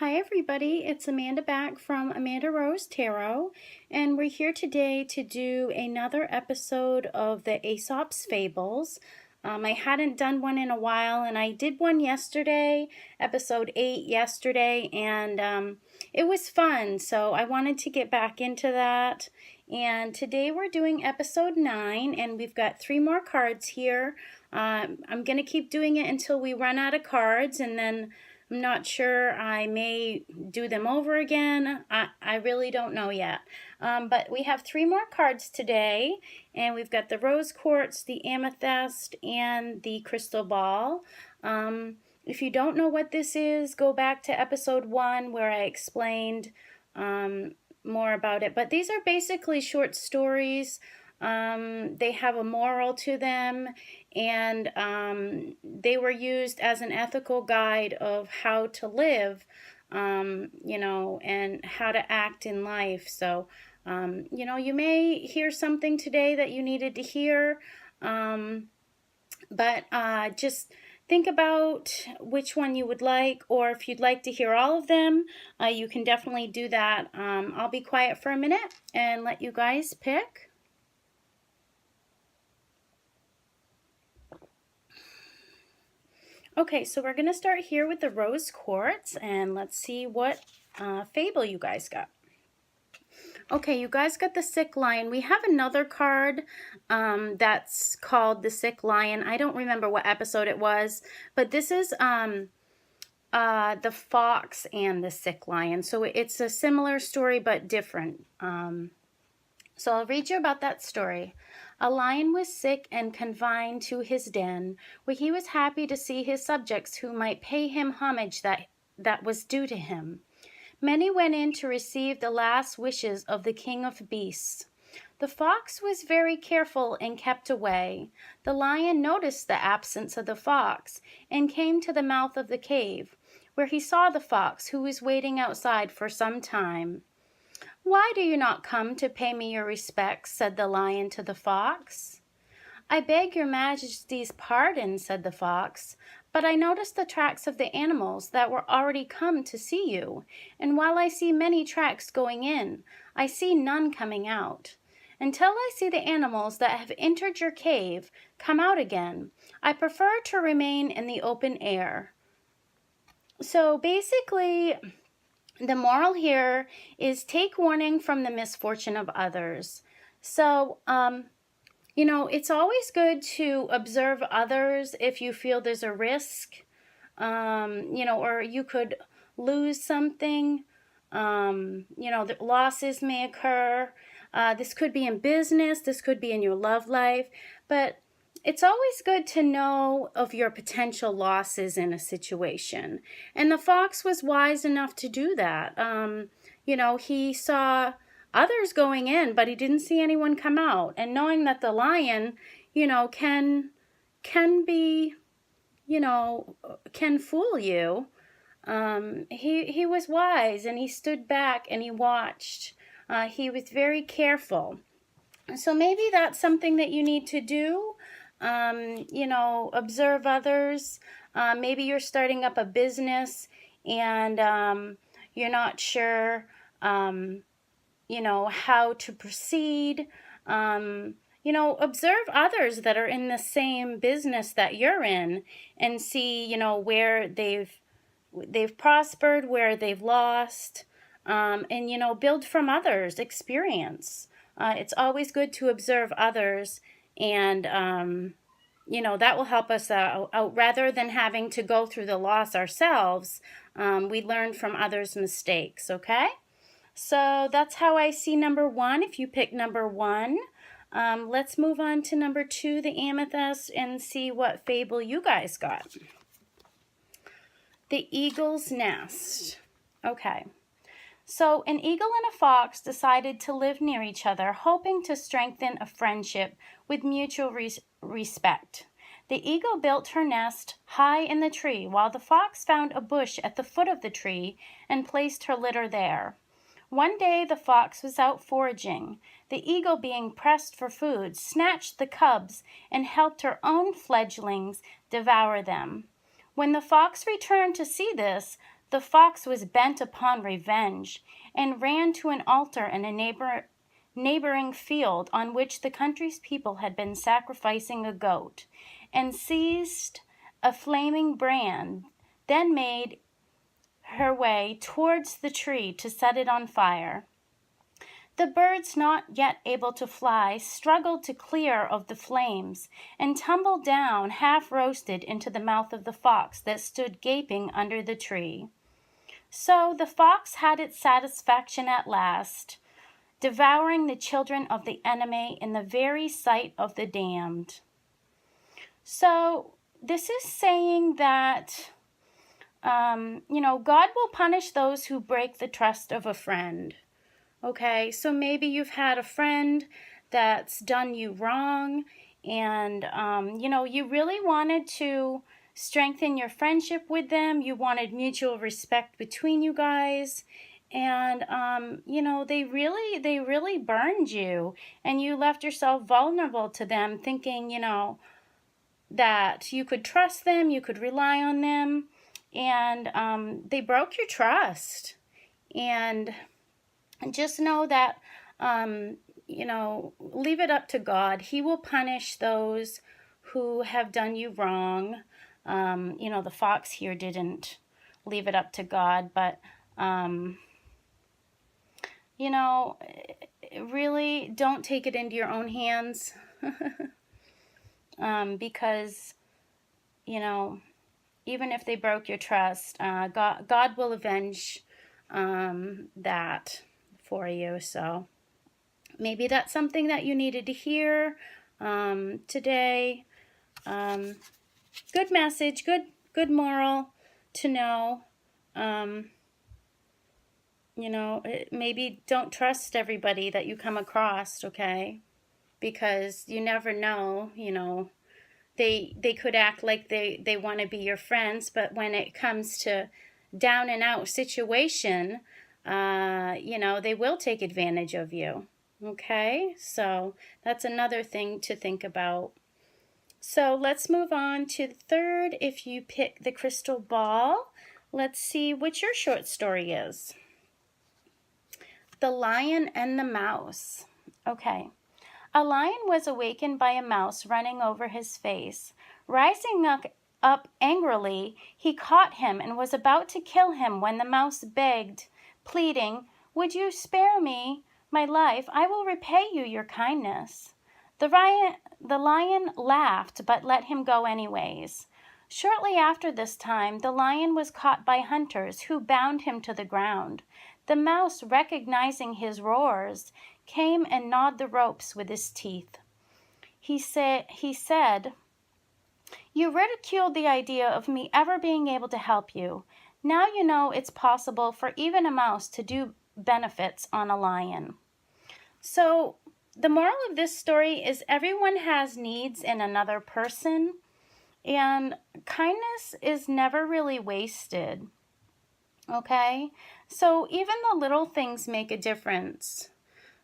Hi everybody, it's Amanda back from Amanda Rose Tarot, and we're here today to do another episode of the Aesops Fables. I hadn't done one in a while, and I did one yesterday, episode 8 yesterday, and it was fun, so I wanted to get back into that. And today we're doing episode 9, and we've got 3 more cards here. I'm going to keep doing it until we run out of cards, and then I'm not sure. I may do them over again. I really don't know yet. But we have 3 more cards today, and we've got the Rose Quartz, the Amethyst, and the Crystal Ball. If you don't know what this is, go back to episode 1 where I explained more about it. But these are basically short stories. They have a moral to them, and they were used as an ethical guide of how to live, and how to act in life. So, you may hear something today that you needed to hear, but just think about which one you would like, or if you'd like to hear all of them, you can definitely do that. I'll be quiet for a minute and let you guys pick. Okay, so we're going to start here with the Rose Quartz, and let's see what fable you guys got. Okay, you guys got the Sick Lion. We have another card that's called the Sick Lion. I don't remember what episode it was, but this is the Fox and the Sick Lion. So it's a similar story, but different. So I'll read you about that story. A lion was sick and confined to his den, where he was happy to see his subjects who might pay him homage that was due to him. Many went in to receive the last wishes of the king of beasts. The fox was very careful and kept away. The lion noticed the absence of the fox and came to the mouth of the cave, where he saw the fox, who was waiting outside for some time. "Why do you not come to pay me your respects?" said the lion to the fox. "I beg your majesty's pardon," said the fox, "but I noticed the tracks of the animals that were already come to see you, and while I see many tracks going in, I see none coming out. Until I see the animals that have entered your cave come out again, I prefer to remain in the open air." So basically, the moral here is take warning from the misfortune of others. So, it's always good to observe others if you feel there's a risk, or you could lose something. The losses may occur. This could be in business, this could be in your love life, but it's always good to know of your potential losses in a situation. And the fox was wise enough to do that. He saw others going in, but he didn't see anyone come out. And knowing that the lion, can be, can fool you, he was wise, and he stood back and he watched. He was very careful. So maybe that's something that you need to do. Observe others. Maybe you're starting up a business and you're not sure, how to proceed. Observe others that are in the same business that you're in and see, where they've prospered, where they've lost, and, build from others' experience. It's always good to observe others, and that will help us out rather than having to go through the loss ourselves. We learn from others' mistakes. Okay, so that's how I see number 1. If you pick number 1, let's move on to number 2, the Amethyst, and see what fable you guys got. The Eagle's Nest. Okay. So an eagle and a fox decided to live near each other, hoping to strengthen a friendship with mutual respect. The eagle built her nest high in the tree, while the fox found a bush at the foot of the tree and placed her litter there. One day the fox was out foraging. The eagle, being pressed for food, snatched the cubs and helped her own fledglings devour them. When the fox returned to see this, The fox was bent upon revenge, and ran to an altar in a neighboring field on which the country's people had been sacrificing a goat, and seized a flaming brand, then made her way towards the tree to set it on fire. The birds, not yet able to fly, struggled to clear of the flames, and tumbled down, half roasted, into the mouth of the fox that stood gaping under the tree. So the fox had its satisfaction at last, devouring the children of the enemy in the very sight of the damned. So this is saying that, God will punish those who break the trust of a friend. Okay, so maybe you've had a friend that's done you wrong, and, you really wanted to strengthen your friendship with them. You wanted mutual respect between you guys, and, they really burned you, and you left yourself vulnerable to them, thinking, that you could trust them, you could rely on them, and they broke your trust. And just know that, leave it up to God. He will punish those who have done you wrong. The fox here didn't leave it up to God, but, really don't take it into your own hands. Because, even if they broke your trust, God will avenge that for you. So maybe that's something that you needed to hear today. Good message, good moral to know. Maybe don't trust everybody that you come across, okay? Because you never know, they could act like they want to be your friends, but when it comes to down and out situation, they will take advantage of you. Okay, so that's another thing to think about. So let's move on to the third. If you pick the crystal ball, let's see what your short story is. The Lion and the Mouse. Okay. A lion was awakened by a mouse running over his face. Rising up angrily, he caught him and was about to kill him when the mouse begged, pleading, "Would you spare me my life? I will repay you your kindness." The lion laughed, but let him go anyways. Shortly after this time, the lion was caught by hunters, who bound him to the ground. The mouse, recognizing his roars, came and gnawed the ropes with his teeth. He said, "You ridiculed the idea of me ever being able to help you. Now you know it's possible for even a mouse to do benefits on a lion." So the moral of this story is everyone has needs in another person, and kindness is never really wasted. Okay? So even the little things make a difference.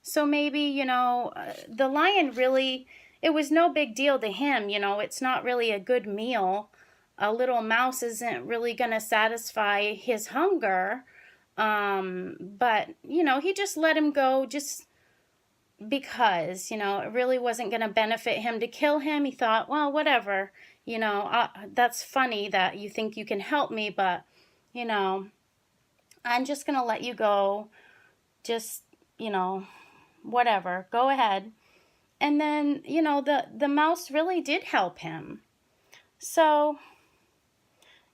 So maybe, the lion really, it was no big deal to him. It's not really a good meal. A little mouse isn't really going to satisfy his hunger. But, he just let him go just because, it really wasn't going to benefit him to kill him. He thought, well, whatever, that's funny that you think you can help me, but, I'm just going to let you go. Just, whatever, go ahead. And then, the mouse really did help him. So,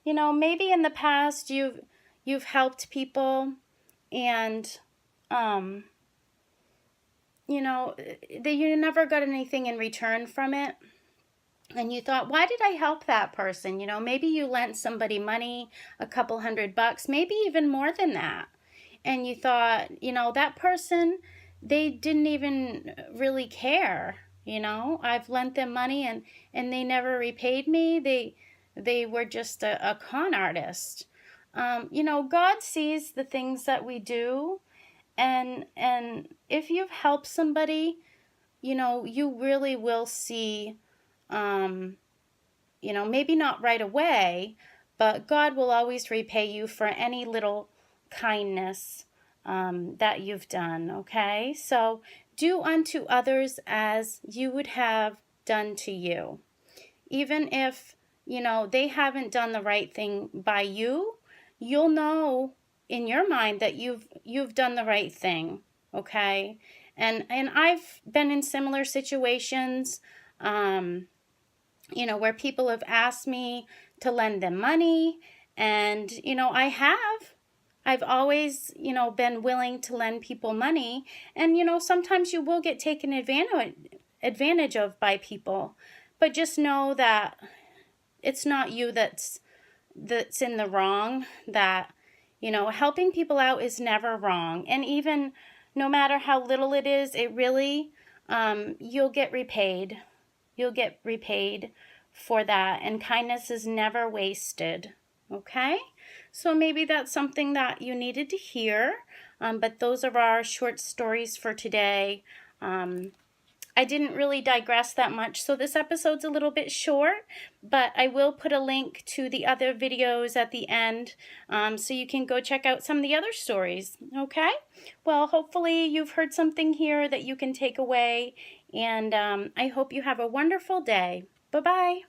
maybe in the past you've helped people, and you never got anything in return from it. And you thought, why did I help that person? Maybe you lent somebody money, a couple $100, maybe even more than that. And you thought, that person, they didn't even really care. I've lent them money and they never repaid me. They were just a con artist. God sees the things that we do. And if you've helped somebody, you really will see, maybe not right away, but God will always repay you for any little kindness that you've done, okay? So do unto others as you would have done to you. Even if, they haven't done the right thing by you, you'll know in your mind that you've done the right thing, okay? And I've been in similar situations, where people have asked me to lend them money, and I've always, been willing to lend people money, and sometimes you will get taken advantage of by people, but just know that it's not you that's in the wrong, that helping people out is never wrong. And even no matter how little it is, it really, you'll get repaid. You'll get repaid for that, and kindness is never wasted. Okay? So maybe that's something that you needed to hear, but those are our short stories for today. I didn't really digress that much, so this episode's a little bit short, but I will put a link to the other videos at the end, so you can go check out some of the other stories, okay? Well, hopefully you've heard something here that you can take away, and I hope you have a wonderful day. Bye-bye.